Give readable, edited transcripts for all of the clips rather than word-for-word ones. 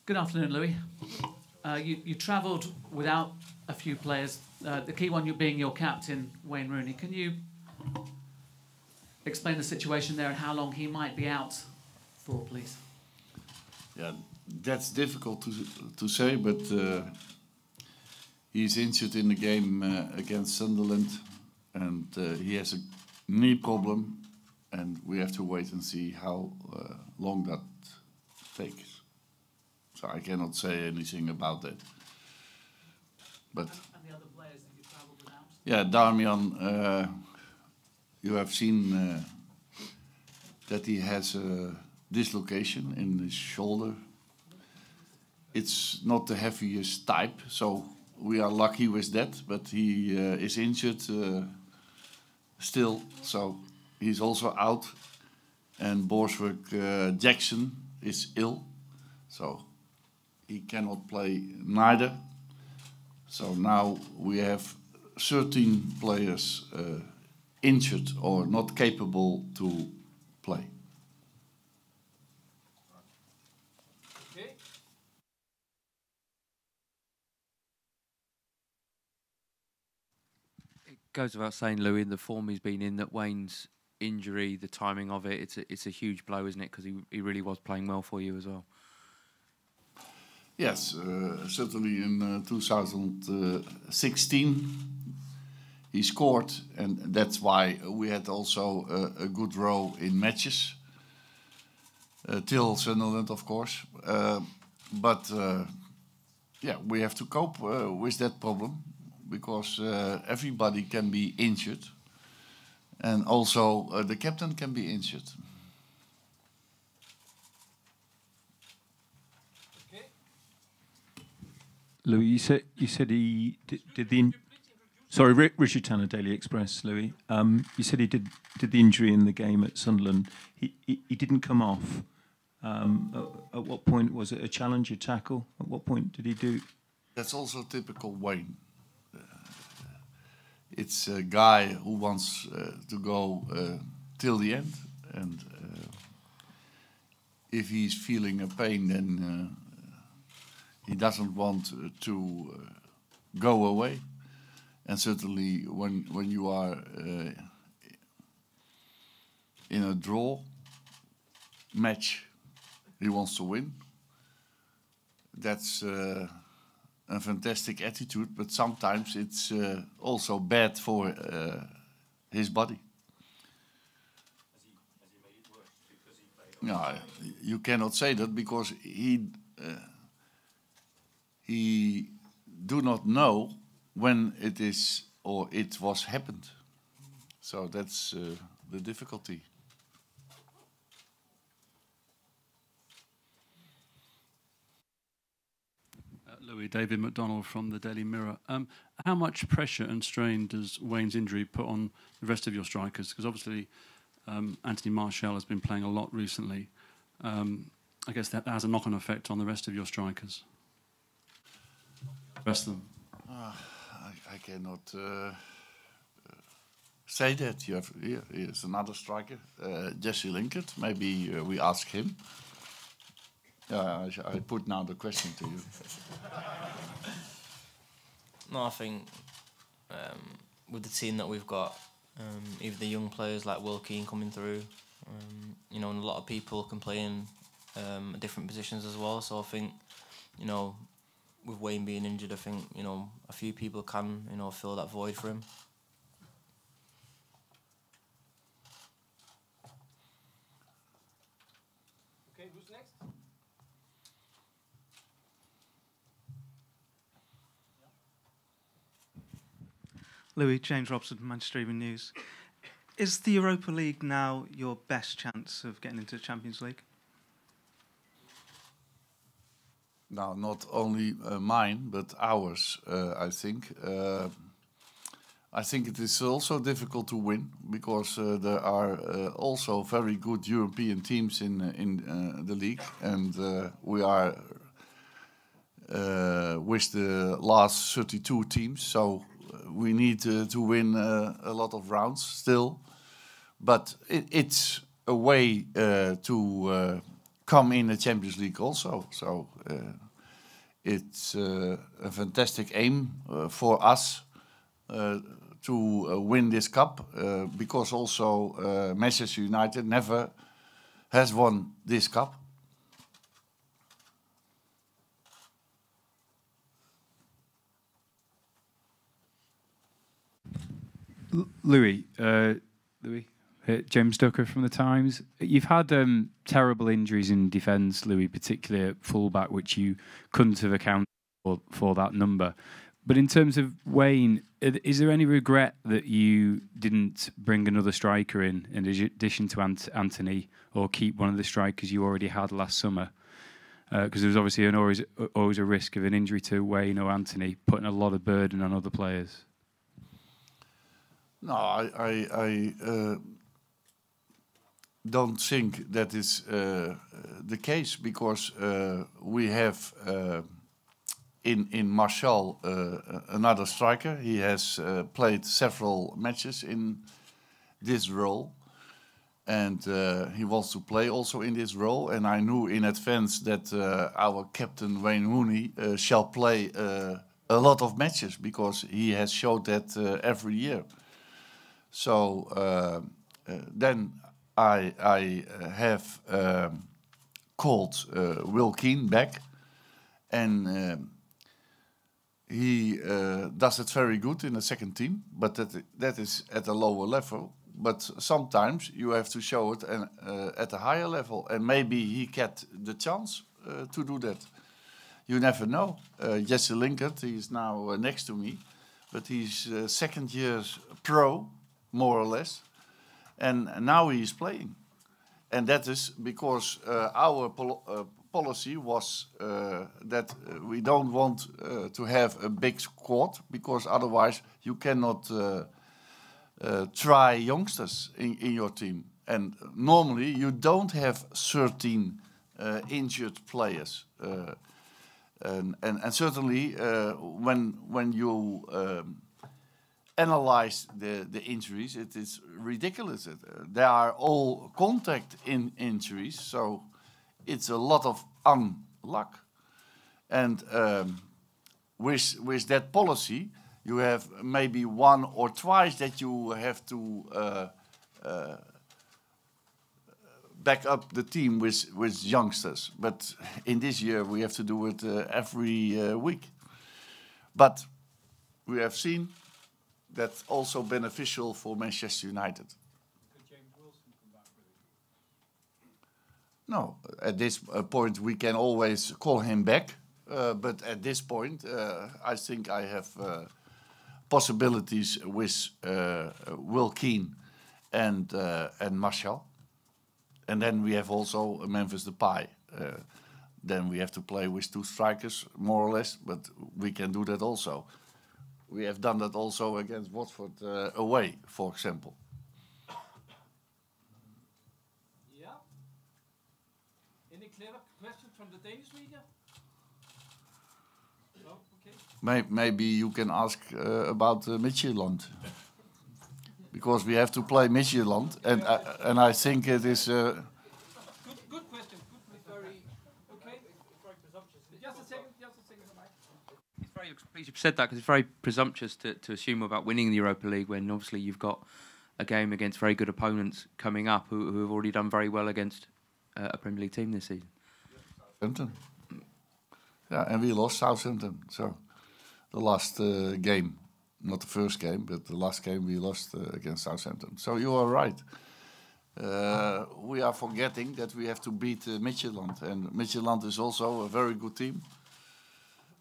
Good afternoon, Louis. You travelled without a few players, the key one being your captain, Wayne Rooney. Can you explain the situation there and how long he might be out for, please? Yeah, that's difficult to say, but he's injured in the game against Sunderland, and he has a knee problem, and we have to wait and see how long that takes. So I cannot say anything about that. But and the other players that you travelled without? Yeah, Damian, you have seen that he has a dislocation in his shoulder. It's not the heaviest type, so we are lucky with that, but he is injured still, so he's also out. And Borswick Jackson is ill, so he cannot play neither. So now we have 13 players injured or not capable to play. Okay. It goes without saying, Louis, in the form he's been in, that Wayne's injury, the timing of it, it's a huge blow, isn't it? Because he really was playing well for you as well. Yes, certainly in 2016 he scored, and that's why we had also a good row in matches, till Sunderland, of course. But yeah, we have to cope with that problem, because everybody can be injured, and also the captain can be injured. Louis, you said he did the. Sorry, Richard Tanner, Daily Express. Louis, you said he did the injury in the game at Sunderland. He didn't come off. At what point was it a challenge, a tackle? At what point did he do? That's also typical Wayne. It's a guy who wants to go till the end, and if he's feeling a pain, then he doesn't want to go away. And certainly when you are in a draw match, he wants to win. That's a fantastic attitude, but sometimes it's also bad for his body. Has he made it worse because he played? No, you cannot say that, because he do not know when it is or it was happened. So that's the difficulty. Louis, David McDonald from the Daily Mirror. How much pressure and strain does Wayne's injury put on the rest of your strikers? Because obviously Anthony Martial has been playing a lot recently. I guess that has a knock-on effect on the rest of your strikers. Rest of them. I cannot say that. You have here's another striker, Jesse Linkert. Maybe we ask him. I put now the question to you. No, I think with the team that we've got, even the young players like Will Keane coming through, you know, and a lot of people can play in different positions as well. So I think, you know, with Wayne being injured, I think, you know, a few people can, you know, fill that void for him. Okay, who's next? Louis, James Robson from Manchester Evening News. Is the Europa League now your best chance of getting into the Champions League? Now, not only mine, but ours, I think. I think it is also difficult to win, because there are also very good European teams in the league, and we are with the last 32 teams, so we need to win a lot of rounds still. But it's a way to come in the Champions League also. So it's a fantastic aim for us to win this cup, because also Manchester United never has won this cup. Louis, James Ducker from the Times. You've had terrible injuries in defence, Louis, particularly at fullback, which you couldn't have accounted for that number. But in terms of Wayne, is there any regret that you didn't bring another striker in addition to Anthony, or keep one of the strikers you already had last summer? Because there was obviously always a risk of an injury to Wayne or Anthony, putting a lot of burden on other players. No, I don't think that is the case, because we have in Martial another striker. He has played several matches in this role, and he wants to play also in this role. And I knew in advance that our captain Wayne Rooney shall play a lot of matches, because he has showed that every year. So then I have called Will Keane back, and he does it very good in the second team, but that is at a lower level. But sometimes you have to show it at a higher level, and maybe he get the chance to do that. You never know. Jesse Lingard, he is now next to me, but he's second year's pro, more or less, and now he is playing. And that is because our policy was that we don't want to have a big squad, because otherwise you cannot try youngsters in your team. And normally you don't have 13 injured players. And certainly when you analyze the injuries, it is ridiculous. They are all contact injuries, so it's a lot of unluck. And with that policy, you have maybe one or twice that you have to back up the team with youngsters. But in this year, we have to do it every week. But we have seen that's also beneficial for Manchester United. Could James Wilson come back really? No, at this point we can always call him back, but at this point I think I have possibilities with Will Keane and Martial, and then we have also Memphis Depay. Then we have to play with two strikers more or less, but we can do that also. We have done that also against Watford away, for example. Yeah. Any clever questions from the Danish media? No? Okay. Maybe you can ask about Midtjylland, because we have to play Midtjylland, and I think it is. Good question. Very okay. Very presumptuous. Just a second. It's very pleased you've said that, because it's very presumptuous to assume about winning the Europa League when obviously you've got a game against very good opponents coming up who have already done very well against a Premier League team this season. Southampton. Yeah, and we lost Southampton. So the last game, not the first game, but the last game we lost against Southampton. So you are right. We are forgetting that we have to beat Midtjylland, and Midtjylland is also a very good team.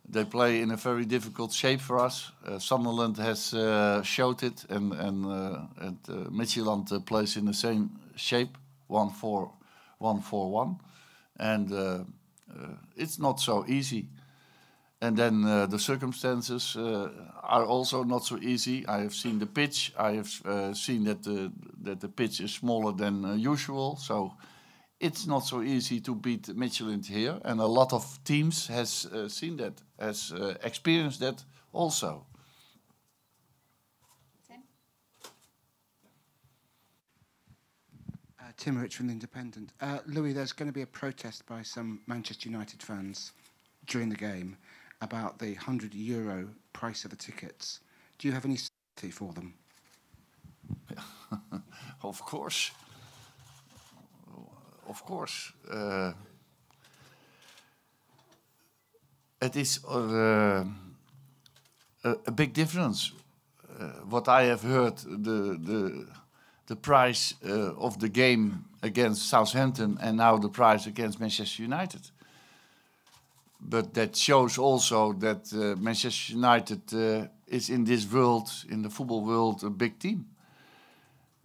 They play in a very difficult shape for us. Sunderland has showed it, and Midtjylland plays in the same shape, 1-4-1, and it's not so easy. And then the circumstances are also not so easy. I have seen the pitch. I have seen that the pitch is smaller than usual, so it's not so easy to beat Midtjylland here. And a lot of teams has seen that, has experienced that also. Tim Rich from The Independent. Louis, there's going to be a protest by some Manchester United fans during the game about the €100 price of the tickets. Do you have any sympathy for them? Of course. Of course. It is a big difference. What I have heard, the price of the game against Southampton and now the price against Manchester United. But that shows also that Manchester United is in this world, in the football world, a big team.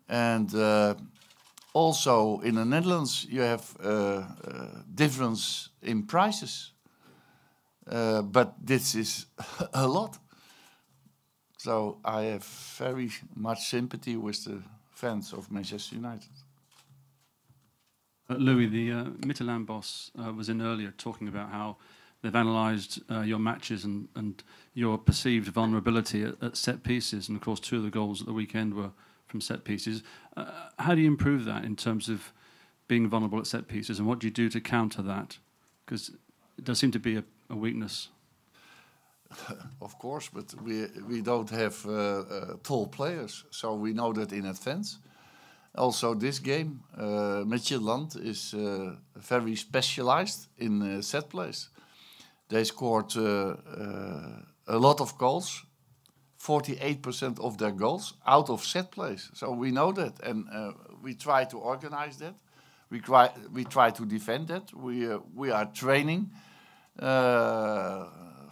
And also in the Netherlands you have difference in prices. But this is a lot. So I have very much sympathy with the fans of Manchester United. Louis, the Midtjylland boss was in earlier talking about how they've analysed your matches and your perceived vulnerability at set pieces. And of course, 2 of the goals at the weekend were from set pieces. How do you improve that in terms of being vulnerable at set pieces? And what do you do to counter that? Because it does seem to be a weakness. Of course, but we don't have tall players, so we know that in advance. Also, this game, Midtjylland is very specialized in set plays. They scored a lot of goals, 48% of their goals out of set plays. So we know that, and we try to organize that. We try to defend that. We are training.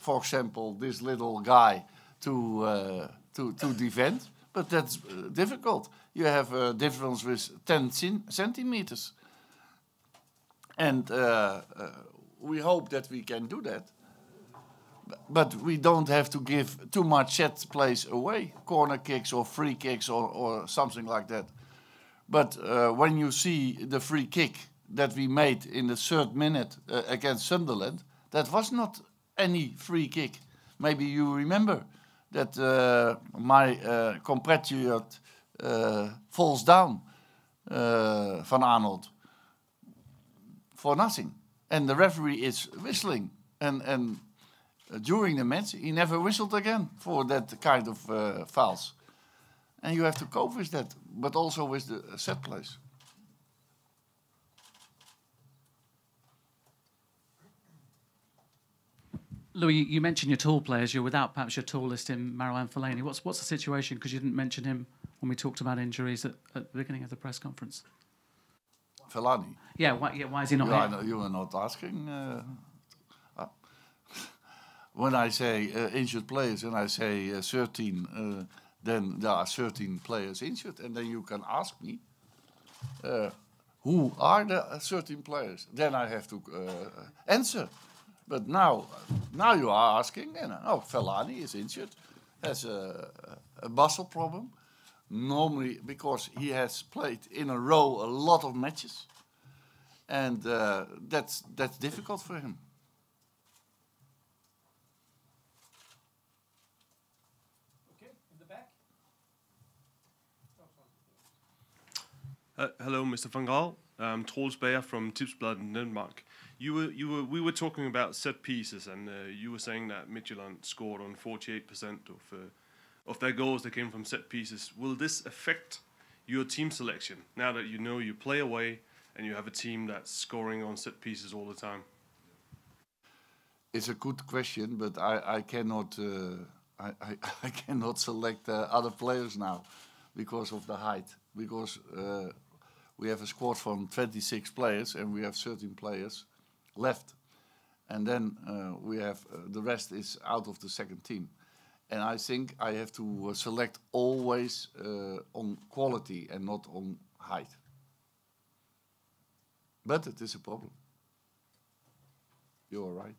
For example, this little guy to defend, but that's difficult. You have a difference with 10 centimeters, and we hope that we can do that. But we don't have to give too much set plays away, corner kicks or free kicks or something like that. But when you see the free kick that we made in the 3rd minute against Sunderland, that was not any free kick. Maybe you remember that my compatriot falls down, Van Arnold, for nothing. And the referee is whistling. And during the match, he never whistled again for that kind of fouls. And you have to cope with that, but also with the set plays. Louis, you mentioned your tall players. You're without perhaps your tallest in Marouane Fellaini. What's the situation? Because you didn't mention him when we talked about injuries at the beginning of the press conference. Fellaini? Yeah, why is he not here? You are not asking. When I say injured players and I say 13, then there are 13 players injured. And then you can ask me, who are the 13 players? Then I have to answer. But now you are asking, and Fellaini is injured, has a muscle problem. Normally, because he has played in a row a lot of matches, and that's difficult for him. Okay, in the back. Hello, Mr. Van Gaal. Troels Bayer from Tipsblad in Denmark. We were talking about set pieces, and you were saying that Midtjylland scored on 48% of their goals that came from set pieces. Will this affect your team selection now that you know you play away and you have a team that's scoring on set pieces all the time? It's a good question, but I cannot I cannot select other players now because of the height. Because we have a squad from 26 players and we have 13 players left, and then we have the rest is out of the second team, and I think I have to select always on quality and not on height. But it is a problem. You are right.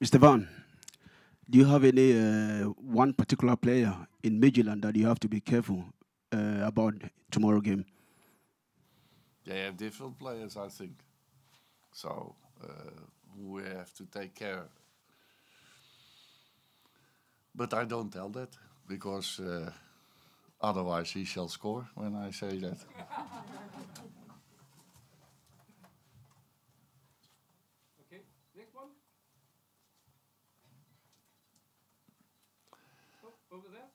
Mr. Van, do you have any one particular player in Midtjylland that you have to be careful about tomorrow game? They have different players, I think. So we have to take care. But I don't tell that. because otherwise he shall score when I say that. Okay, next one. Oh, over there.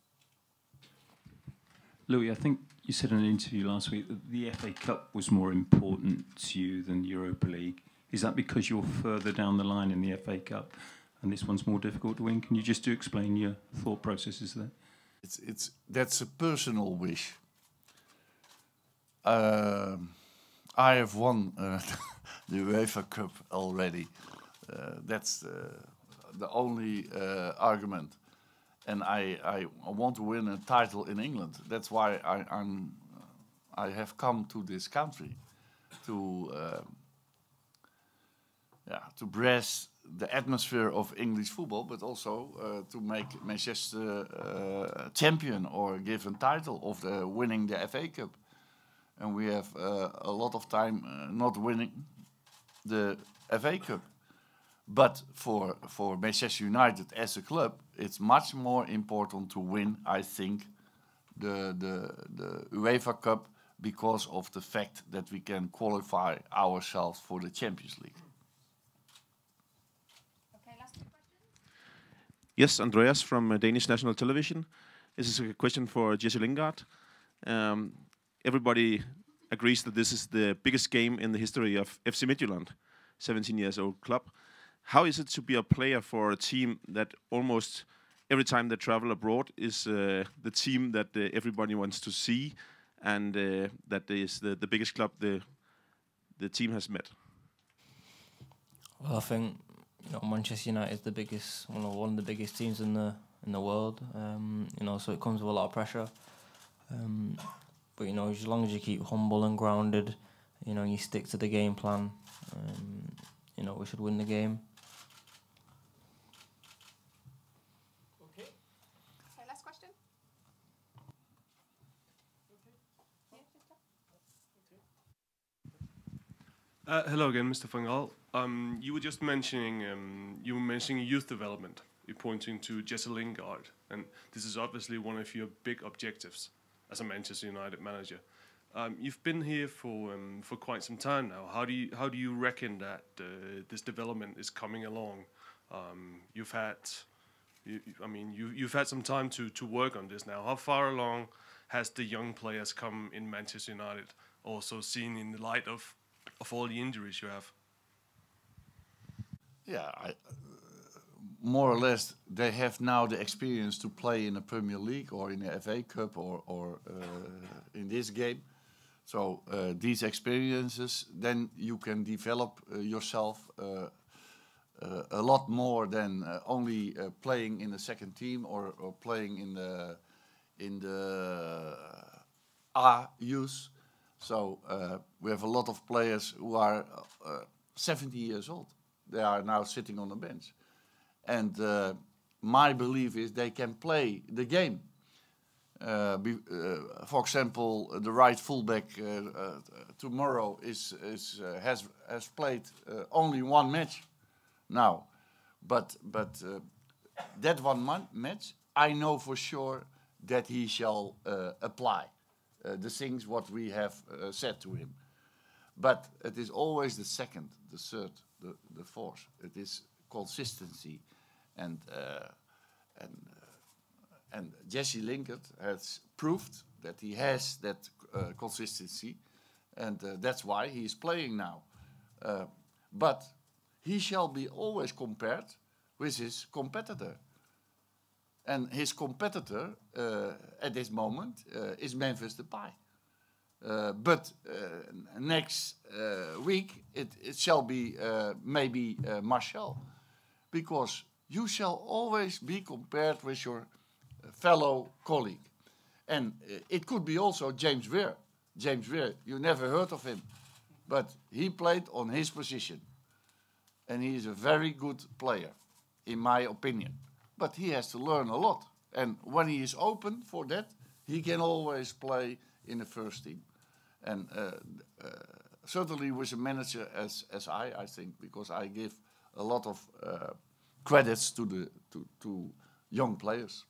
Louis, I think you said in an interview last week that the FA Cup was more important to you than the Europa League. Is that because you're further down the line in the FA Cup and this one's more difficult to win? Can you just explain your thought processes there? That's a personal wish. I have won the UEFA Cup already. That's the only argument. And I want to win a title in England. That's why I have come to this country to brass the atmosphere of English football, but also to make Manchester champion or give a title of winning the FA Cup. And we have a lot of time not winning the FA Cup. But for Manchester United as a club, it's much more important to win, I think, the UEFA Cup because of the fact that we can qualify ourselves for the Champions League. Okay, last two questions. Yes, Andreas from Danish National Television. This is a question for Jesse Lingard. Everybody agrees that this is the biggest game in the history of FC Midtjylland, 17 years old club. How is it to be a player for a team that almost every time they travel abroad is the team that everybody wants to see, and that is the biggest club the team has met? Well, I think Manchester United is the biggest, one of the biggest teams in the world. So it comes with a lot of pressure. But as long as you keep humble and grounded, you stick to the game plan. We should win the game. Okay, last question. Hello again, Mr. Van Gaal. You were just mentioning youth development. You're pointing to Jesse Lingard, and this is obviously one of your big objectives as a Manchester United manager. You've been here for quite some time now. How do you reckon that this development is coming along? You've had some time to work on this now. How far along has the young players come in Manchester United? Also seen in the light of all the injuries you have. Yeah, more or less they have now the experience to play in the Premier League or in the FA Cup or in this game. So these experiences, then you can develop yourself a lot more than only playing in the second team or playing in the A youth. So we have a lot of players who are 70 years old. They are now sitting on the bench. And my belief is they can play the game. For example, the right fullback tomorrow has played only one match now, but that one match I know for sure that he shall apply the things what we have said to him. But it is always the second, the third, the fourth. It is consistency, and Jesse Lingard has proved that he has that consistency, and that's why he is playing now. But he shall be always compared with his competitor. And his competitor at this moment is Memphis Depay. But next week it shall be maybe Martial, because you shall always be compared with your fellow colleague. And it could be also James Weir. James Weir, you never heard of him, but he played on his position. And he is a very good player, in my opinion. But he has to learn a lot. And when he is open for that, he can always play in the first team. And certainly with a manager as I think, because I give a lot of credits to young players.